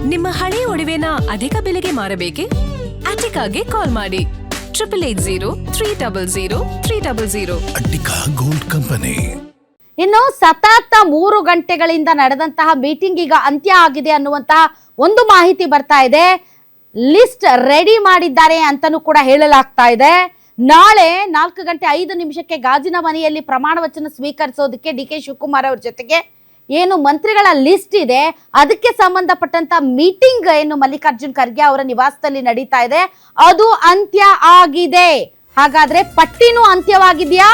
ನಿಮ್ಮ ಹಳೆಯ ಒಡವೆನ ಅಧಿಕ ಬೆಲೆಗೆ ಮಾರಬೇಕೆ? ಅಟಿಕಾಗೆ ಕಾಲ್ ಮಾಡಿ 8880 ಅಟಿಕಾ ಗೋಲ್ಡ್ ಕಂಪನಿ. ಇನ್ನು ಸತತ 3 ಗಂಟೆಗಳಿಂದ ನಡೆದಂತಹ ಮೀಟಿಂಗ್ ಈಗ ಅಂತ್ಯ ಆಗಿದೆ ಅನ್ನುವಂತಹ ಒಂದು ಮಾಹಿತಿ ಬರ್ತಾ ಇದೆ. ಲಿಸ್ಟ್ ರೆಡಿ ಮಾಡಿದ್ದಾರೆ ಅಂತಾನೂ ಕೂಡ ಹೇಳಲಾಗ್ತಾ ಇದೆ. ನಾಳೆ 4:05 ಗಾಜಿನ ಮನೆಯಲ್ಲಿ ಪ್ರಮಾಣ ವಚನ ಸ್ವೀಕರಿಸೋದಕ್ಕೆ ಡಿ.ಕೆ. ಶಿವಕುಮಾರ್ ಅವ್ರ ಜೊತೆಗೆ ಏನು ಮಂತ್ರಿಗಳ ಲಿಸ್ಟ್ ಇದೆ ಅದಕ್ಕೆ ಸಂಬಂಧಪಟ್ಟಂತ ಮೀಟಿಂಗ್ ಏನು ಮಲ್ಲಿಕಾರ್ಜುನ್ ಖರ್ಗೆ ಅವರ ನಿವಾಸದಲ್ಲಿ ನಡೀತಾ ಇದೆ, ಅದು ಅಂತ್ಯ ಆಗಿದೆ. ಹಾಗಾದ್ರೆ ಪಟ್ಟಿನೂ ಅಂತ್ಯವಾಗಿದೆಯಾ?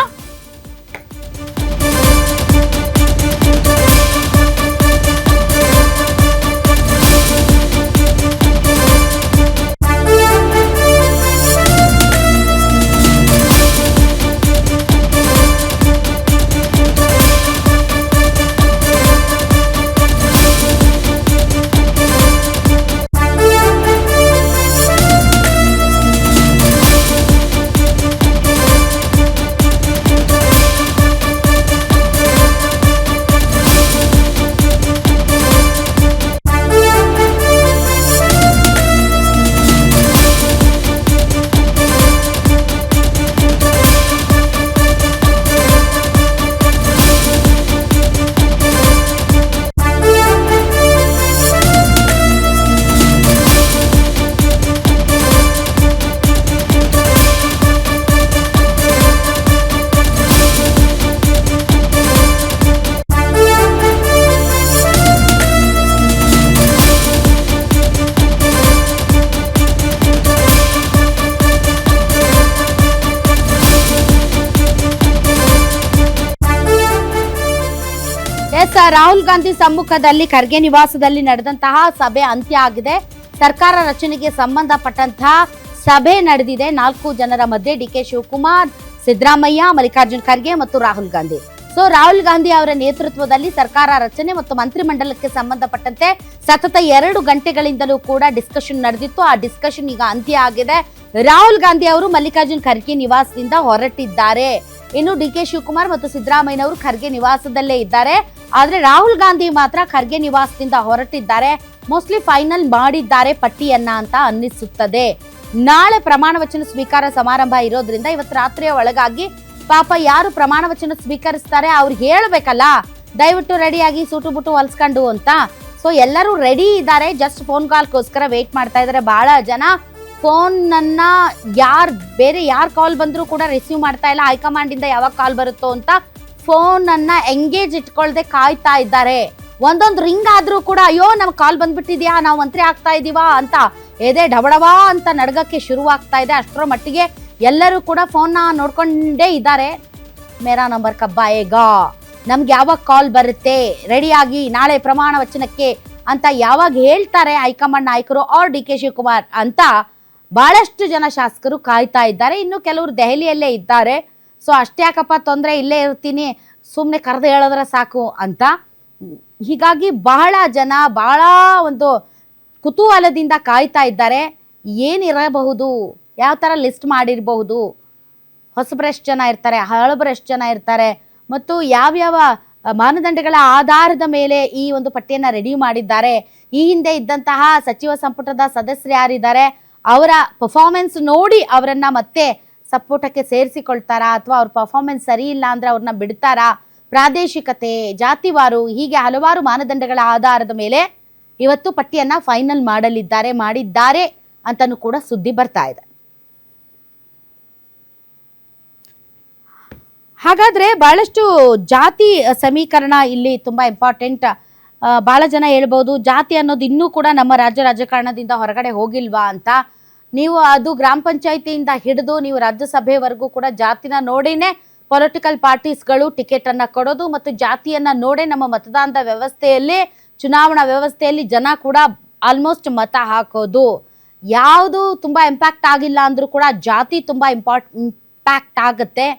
ರಾಹುಲ್ ಗಾಂಧಿ ಸಮ್ಮುಖದಲ್ಲಿ ಖರ್ಗೆ ನಿವಾಸದಲ್ಲಿ ನಡೆದಂತಹ ಸಭೆ ಅಂತ್ಯ ಆಗಿದೆ. ಸರ್ಕಾರ ರಚನೆಗೆ ಸಂಬಂಧಪಟ್ಟಂತಹ ಸಭೆ ನಡೆದಿದೆ. 4 ಜನರ ಮಧ್ಯೆ ಡಿ.ಕೆ. ಶಿವಕುಮಾರ್, ಸಿದ್ದರಾಮಯ್ಯ, ಮಲ್ಲಿಕಾರ್ಜುನ್ ಖರ್ಗೆ ಮತ್ತು ರಾಹುಲ್ ಗಾಂಧಿ. ರಾಹುಲ್ ಗಾಂಧಿ ಅವರ ನೇತೃತ್ವದಲ್ಲಿ ಸರ್ಕಾರ ರಚನೆ ಮತ್ತು ಮಂತ್ರಿಮಂಡಲಕ್ಕೆ ಸಂಬಂಧಪಟ್ಟಂತೆ ಸತತ 2 ಗಂಟೆಗಳಿಂದಲೂ ಕೂಡ ಡಿಸ್ಕಷನ್ ನಡೆದಿತ್ತು. ಆ ಡಿಸ್ಕಷನ್ ಈಗ ಅಂತ್ಯ ಆಗಿದೆ. ರಾಹುಲ್ ಗಾಂಧಿ ಅವರು ಮಲ್ಲಿಕಾರ್ಜುನ್ ಖರ್ಗೆ ನಿವಾಸದಿಂದ ಹೊರಟಿದ್ದಾರೆ. ಇನ್ನು ಡಿ.ಕೆ. ಶಿವಕುಮಾರ್ ಮತ್ತು ಸಿದ್ದರಾಮಯ್ಯನವರು ಖರ್ಗೆ ನಿವಾಸದಲ್ಲೇ ಇದ್ದಾರೆ. ಆದ್ರೆ ರಾಹುಲ್ ಗಾಂಧಿ ಮಾತ್ರ ಖರ್ಗೆ ನಿವಾಸದಿಂದ ಹೊರಟಿದ್ದಾರೆ. ಮೋಸ್ಟ್ಲಿ ಫೈನಲ್ ಮಾಡಿದ್ದಾರೆ ಪಟ್ಟಿಯನ್ನ ಅಂತ ಅನ್ನಿಸುತ್ತದೆ. ನಾಳೆ ಪ್ರಮಾಣ ವಚನ ಸ್ವೀಕಾರ ಸಮಾರಂಭ ಇರೋದ್ರಿಂದ ಇವತ್ತು ರಾತ್ರಿಯ ಒಳಗಾಗಿ ಪಾಪ ಯಾರು ಪ್ರಮಾಣ ವಚನ ಸ್ವೀಕರಿಸ್ತಾರೆ ಅವ್ರು ಹೇಳ್ಬೇಕಲ್ಲ, ದಯವಿಟ್ಟು ರೆಡಿಯಾಗಿ ಸೂಟು ಬುಟ್ಟು ಹೊಲ್ಸ್ಕೊಂಡು ಅಂತ. ಎಲ್ಲರೂ ರೆಡಿ ಇದ್ದಾರೆ, ಜಸ್ಟ್ ಫೋನ್ ಕಾಲ್ಗೋಸ್ಕರ ವೇಟ್ ಮಾಡ್ತಾ ಇದ್ದಾರೆ. ಬಹಳ ಜನ ಫೋನ್ ಅನ್ನ ಬೇರೆ ಯಾರ್ ಕಾಲ್ ಬಂದ್ರು ಕೂಡ ರಿಸೀವ್ ಮಾಡ್ತಾ ಇಲ್ಲ. ಹೈಕಮಾಂಡ್ ಇಂದ ಯಾವಾಗ ಕಾಲ್ ಬರುತ್ತೋ ಅಂತ ಫೋನ್ ಅನ್ನ ಎಂಗೇಜ್ ಇಟ್ಕೊಳ್ದೆ ಕಾಯ್ತಾ ಇದ್ದಾರೆ. ಒಂದೊಂದು ರಿಂಗ್ ಆದ್ರೂ ಕೂಡ ಅಯ್ಯೋ ನಮ್ ಕಾಲ್ ಬಂದ್ಬಿಟ್ಟಿದ್ಯಾ, ನಾವು ಮಂತ್ರಿ ಆಗ್ತಾ ಇದೀವಾ ಅಂತ ಎದೆ ಡಬಡವಾ ಅಂತ ನಡ್ಗಕ್ಕೆ ಶುರುವಾಗ್ತಾ ಇದೆ. ಅಷ್ಟರ ಮಟ್ಟಿಗೆ ಎಲ್ಲರೂ ಕೂಡ ಫೋನ್ ನೋಡ್ಕೊಂಡೇ ಇದ್ದಾರೆ. ಮೇರಾ ನಂಬರ್ ಕಬ್ಬಾಯೇಗಾ, ನಮ್ಗೆ ಯಾವಾಗ ಕಾಲ್ ಬರುತ್ತೆ, ರೆಡಿಯಾಗಿ ನಾಳೆ ಪ್ರಮಾಣ ವಚನಕ್ಕೆ ಅಂತ ಯಾವಾಗ ಹೇಳ್ತಾರೆ ಹೈಕಮಾಂಡ್ ನಾಯಕರು ಆರ್ ಡಿ.ಕೆ. ಶಿವಕುಮಾರ್ ಅಂತ ಬಹಳಷ್ಟು ಜನ ಶಾಸಕರು ಕಾಯ್ತಾ ಇದ್ದಾರೆ. ಇನ್ನು ಕೆಲವರು ದೆಹಲಿಯಲ್ಲೇ ಇದ್ದಾರೆ. ಅಷ್ಟೇ ಯಾಕಪ್ಪ ತೊಂದರೆ, ಇಲ್ಲೇ ಇರ್ತೀನಿ, ಸುಮ್ಮನೆ ಕರೆದು ಹೇಳಿದ್ರೆ ಸಾಕು ಅಂತ. ಹೀಗಾಗಿ ಬಹಳ ಜನ ಬಹಳ ಒಂದು ಕುತೂಹಲದಿಂದ ಕಾಯ್ತಾ ಇದ್ದಾರೆ. ಏನಿರಬಹುದು, ಯಾವ ಥರ ಲಿಸ್ಟ್ ಮಾಡಿರಬಹುದು, ಹೊಸಬರೆಷ್ಟು ಜನ ಇರ್ತಾರೆ, ಹಳಬರೆಷ್ಟು ಜನ ಇರ್ತಾರೆ, ಮತ್ತು ಯಾವ್ಯಾವ ಮಾನದಂಡಗಳ ಆಧಾರದ ಮೇಲೆ ಈ ಒಂದು ಪಟ್ಟಿಯನ್ನು ರೆಡಿ ಮಾಡಿದ್ದಾರೆ, ಈ ಹಿಂದೆ ಇದ್ದಂತಹ ಸಚಿವ ಸಂಪುಟದ ಸದಸ್ಯರು ಯಾರಿದ್ದಾರೆ ಅವರ ಪರ್ಫಾರ್ಮೆನ್ಸ್ ನೋಡಿ ಅವರನ್ನ ಮತ್ತೆ ಸಂಪುಟಕ್ಕೆ ಸೇರಿಸಿಕೊಳ್ತಾರಾ ಅಥವಾ ಅವ್ರ ಪರ್ಫಾರ್ಮೆನ್ಸ್ ಸರಿ ಇಲ್ಲ ಅಂದ್ರೆ ಅವ್ರನ್ನ ಬಿಡ್ತಾರಾ, ಪ್ರಾದೇಶಿಕತೆ, ಜಾತಿವಾರು, ಹೀಗೆ ಹಲವಾರು ಮಾನದಂಡಗಳ ಆಧಾರದ ಮೇಲೆ ಇವತ್ತು ಪಟ್ಟಿಯನ್ನ ಫೈನಲ್ ಮಾಡಿದ್ದಾರೆ ಅಂತಾನೂ ಕೂಡ ಸುದ್ದಿ ಬರ್ತಾ ಇದೆ. ಹಾಗಾದ್ರೆ ಬಹಳಷ್ಟು ಜಾತಿ ಸಮೀಕರಣ ಇಲ್ಲಿ ತುಂಬಾ ಇಂಪಾರ್ಟೆಂಟ್. ಬಹಳ ಜನ ಹೇಳ್ಬೋದು ಜಾತಿ ಅನ್ನೋದು ಇನ್ನೂ ಕೂಡ ನಮ್ಮ ರಾಜಕಾರಣದಿಂದ ಹೊರಗಡೆ ಹೋಗಿಲ್ವಾ ಅಂತ. ನೀವು ಅದು ಗ್ರಾಮ ಪಂಚಾಯತಿಯಿಂದ ಹಿಡಿದು ನೀವು ರಾಜ್ಯಸಭೆವರೆಗೂ ಕೂಡ ಜಾತಿನ ನೋಡಿನೇ ಪೊಲಿಟಿಕಲ್ ಪಾರ್ಟೀಸ್ಗಳು ಟಿಕೆಟ್ ಅನ್ನ ಕೊಡೋದು ಮತ್ತು ಜಾತಿಯನ್ನ ನೋಡೇ ನಮ್ಮ ಮತದಾನದ ವ್ಯವಸ್ಥೆಯಲ್ಲಿ, ಚುನಾವಣಾ ವ್ಯವಸ್ಥೆಯಲ್ಲಿ ಜನ ಕೂಡ ಆಲ್ಮೋಸ್ಟ್ ಮತ ಹಾಕೋದು. ಯಾವುದು ತುಂಬಾ ಇಂಪ್ಯಾಕ್ಟ್ ಆಗಿಲ್ಲ ಅಂದ್ರೂ ಕೂಡ ಜಾತಿ ತುಂಬಾ ಇಂಪ್ಯಾಕ್ಟ್ ಆಗುತ್ತೆ.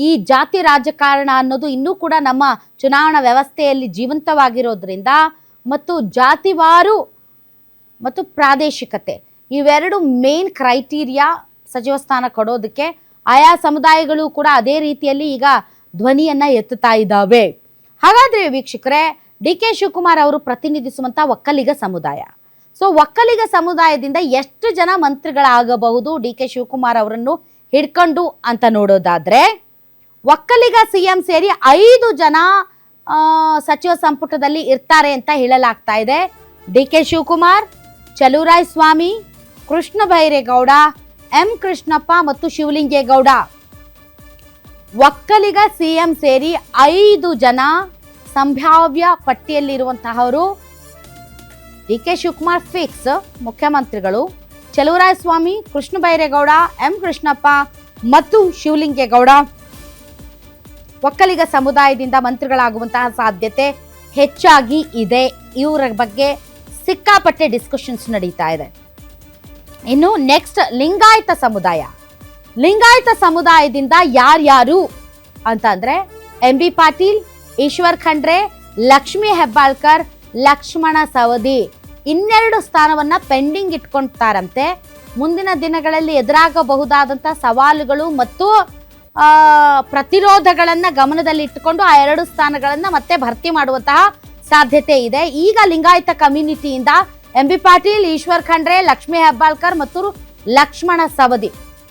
ಈ ಜಾತಿ ರಾಜಕಾರಣ ಅನ್ನೋದು ಇನ್ನೂ ಕೂಡ ನಮ್ಮ ಚುನಾವಣಾ ವ್ಯವಸ್ಥೆಯಲ್ಲಿ ಜೀವಂತವಾಗಿರೋದ್ರಿಂದ ಮತ್ತು ಜಾತಿವಾರು ಮತ್ತು ಪ್ರಾದೇಶಿಕತೆ ಇವೆರಡು ಮೇನ್ ಕ್ರೈಟೀರಿಯಾ ಸಚಿವ ಸ್ಥಾನ ಕೊಡೋದಕ್ಕೆ. ಆಯಾ ಸಮುದಾಯಗಳು ಕೂಡ ಅದೇ ರೀತಿಯಲ್ಲಿ ಈಗ ಧ್ವನಿಯನ್ನ ಎತ್ತುತ್ತಾ ಇದ್ದಾವೆ. ಹಾಗಾದ್ರೆ ವೀಕ್ಷಕರೇ, ಡಿ ಕೆ ಶಿವಕುಮಾರ್ ಅವರು ಪ್ರತಿನಿಧಿಸುವಂಥ ಒಕ್ಕಲಿಗ ಸಮುದಾಯ. ಸೊ ಒಕ್ಕಲಿಗ ಸಮುದಾಯದಿಂದ ಎಷ್ಟು ಜನ ಮಂತ್ರಿಗಳಾಗಬಹುದು ಡಿ ಕೆ ಶಿವಕುಮಾರ್ ಅವರನ್ನು ಹಿಡ್ಕೊಂಡು ಅಂತ ನೋಡೋದಾದ್ರೆ, ಒಕ್ಕಲಿಗ ಸಿಎಂ ಸೇರಿ 5 ಜನ ಸಚಿವ ಸಂಪುಟದಲ್ಲಿ ಇರ್ತಾರೆ ಅಂತ ಹೇಳಲಾಗ್ತಾ ಇದೆ. D K Shivakumar, Chaluvarayaswamy, Krishna Byregowda, M Krishnappa ಮತ್ತು ಶಿವಲಿಂಗೇಗೌಡ. ಒಕ್ಕಲಿಗ ಸಿಎಂ ಸೇರಿ 5 ಜನ ಸಂಭಾವ್ಯ ಪಟ್ಟಿಯಲ್ಲಿರುವಂತಹವರು. ಡಿ ಕೆ ಶಿವಕುಮಾರ್ ಫಿಕ್ಸ್ ಮುಖ್ಯಮಂತ್ರಿಗಳು, ಚಲುವರಾಯಸ್ವಾಮಿ, ಕೃಷ್ಣ ಬೈರೇಗೌಡ, ಎಂ ಕೃಷ್ಣಪ್ಪ ಮತ್ತು ಶಿವಲಿಂಗೇಗೌಡ ಒಕ್ಕಲಿಗ ಸಮುದಾಯದಿಂದ ಮಂತ್ರಿಗಳಾಗುವಂತಹ ಸಾಧ್ಯತೆ ಹೆಚ್ಚಾಗಿ ಇದೆ. ಇವರ ಬಗ್ಗೆ ಸಿಕ್ಕಾಪಟ್ಟೆ ಡಿಸ್ಕಷನ್ಸ್ ನಡೀತಾ ಇದೆ. ಇನ್ನು ನೆಕ್ಸ್ಟ್ ಲಿಂಗಾಯತ ಸಮುದಾಯ. ಲಿಂಗಾಯತ ಸಮುದಾಯದಿಂದ ಯಾರ್ಯಾರು ಅಂತಂದ್ರೆ ಎಂ ಬಿ ಪಾಟೀಲ್, ಈಶ್ವರ್ ಖಂಡ್ರೆ, ಲಕ್ಷ್ಮೀ ಹೆಬ್ಬಾಳ್ಕರ್, ಲಕ್ಷ್ಮಣ ಸವದಿ 2 ಸ್ಥಾನವನ್ನ ಪೆಂಡಿಂಗ್ ಇಟ್ಕೊಳ್ತಾರಂತೆ. ಮುಂದಿನ ದಿನಗಳಲ್ಲಿ ಎದುರಾಗಬಹುದಾದಂಥ ಸವಾಲುಗಳು ಮತ್ತು ಪ್ರತಿರೋಧಗಳನ್ನ ಗಮನದಲ್ಲಿ ಇಟ್ಟುಕೊಂಡು ಆ 2 ಸ್ಥಾನಗಳನ್ನ ಮತ್ತೆ ಭರ್ತಿ ಮಾಡುವಂತಹ ಸಾಧ್ಯತೆ ಇದೆ. ಈಗ ಲಿಂಗಾಯತ ಕಮ್ಯುನಿಟಿಯಿಂದ ಎಂ ಬಿ ಪಾಟೀಲ್, ಈಶ್ವರ್ ಖಂಡ್ರೆ, ಲಕ್ಷ್ಮೀ ಹೆಬ್ಬಾಳ್ಕರ್ ಮತ್ತು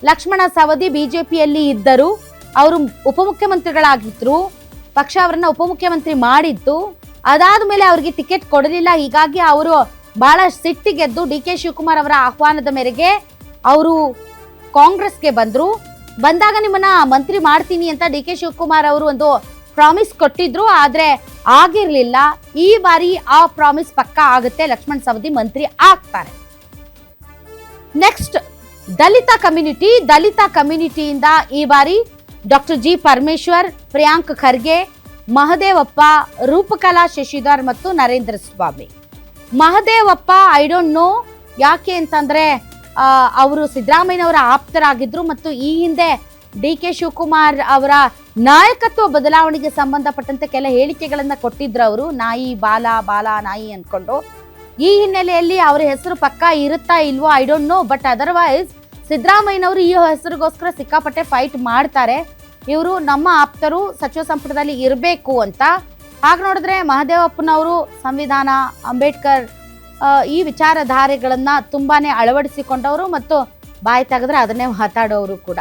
ಲಕ್ಷ್ಮಣ ಸವದಿ ಬಿಜೆಪಿಯಲ್ಲಿ ಇದ್ದರು. ಅವರು ಉಪಮುಖ್ಯಮಂತ್ರಿಗಳಾಗಿದ್ರು. ಪಕ್ಷ ಅವರನ್ನ ಉಪಮುಖ್ಯಮಂತ್ರಿ ಮಾಡಿತ್ತು. ಅದಾದ ಮೇಲೆ ಅವರಿಗೆ ಟಿಕೆಟ್ ಕೊಡಲಿಲ್ಲ. ಹೀಗಾಗಿ ಅವರು ಬಹಳ ಸಿಟ್ಟಿಗೆದ್ದು ಡಿ ಕೆ ಶಿವಕುಮಾರ್ ಅವರ ಆಹ್ವಾನದ ಮೇರೆಗೆ ಅವರು ಕಾಂಗ್ರೆಸ್ಗೆ ಬಂದಾಗ ನಿಮ್ಮನ್ನ ಮಂತ್ರಿ ಮಾಡ್ತೀನಿ ಅಂತ ಡಿ ಕೆ ಶಿವಕುಮಾರ್ ಅವರು ಒಂದು ಪ್ರಾಮಿಸ್ ಕೊಟ್ಟಿದ್ರು. ಆದ್ರೆ ಆಗಿರ್ಲಿಲ್ಲ. ಈ ಬಾರಿ ಆ ಪ್ರಾಮಿಸ್ ಪಕ್ಕಾ ಆಗುತ್ತೆ. ಲಕ್ಷ್ಮಣ ಸವದಿ ಮಂತ್ರಿ ಆಗ್ತಾರೆ. ನೆಕ್ಸ್ಟ್ ದಲಿತ ಕಮ್ಯುನಿಟಿಯಿಂದ ಈ ಬಾರಿ ಡಾಕ್ಟರ್ ಜಿ ಪರಮೇಶ್ವರ್, ಪ್ರಿಯಾಂಕ್ ಖರ್ಗೆ, ಮಹದೇವಪ್ಪ, ರೂಪಕಲಾ ಶಶಿಧರ್ ಮತ್ತು Narendra Swamy. Mahadevappa I don't know, ಯಾಕೆ ಅಂತಂದ್ರೆ ಅವರು ಸಿದ್ದರಾಮಯ್ಯನವರ ಆಪ್ತರಾಗಿದ್ರು ಮತ್ತು ಈ ಹಿಂದೆ ಡಿ ಕೆ ಶಿವಕುಮಾರ್ ಅವರ ನಾಯಕತ್ವ ಬದಲಾವಣೆಗೆ ಸಂಬಂಧಪಟ್ಟಂತೆ ಕೆಲ ಹೇಳಿಕೆಗಳನ್ನ ಕೊಟ್ಟಿದ್ರು. ಅವರು ನಾಯಿ ಬಾಲ ನಾಯಿ ಅನ್ಕೊಂಡು. ಈ ಹಿನ್ನೆಲೆಯಲ್ಲಿ ಅವರ ಹೆಸರು ಪಕ್ಕಾ ಇರುತ್ತಾ ಇಲ್ವೋ I don't know. But otherwise ಸಿದ್ದರಾಮಯ್ಯನವರು ಈ ಹೆಸರಿಗೋಸ್ಕರ ಸಿಕ್ಕಾಪಟ್ಟೆ ಫೈಟ್ ಮಾಡ್ತಾರೆ. ಇವರು ನಮ್ಮ ಆಪ್ತರು ಸಚಿವ ಸಂಪುಟದಲ್ಲಿ ಇರಬೇಕು ಅಂತ. ಹಾಗೆ ನೋಡಿದ್ರೆ ಮಹದೇವಪ್ಪನವರು ಸಂವಿಧಾನ, ಅಂಬೇಡ್ಕರ್ ಈ ವಿಚಾರಧಾರೆಗಳನ್ನ ತುಂಬಾನೇ ಅಳವಡಿಸಿಕೊಂಡವರು ಮತ್ತು ಬಾಯಿ ತೆಗೆದ್ರೆ ಅದನ್ನೇ ಮಾತಾಡೋರು ಕೂಡ.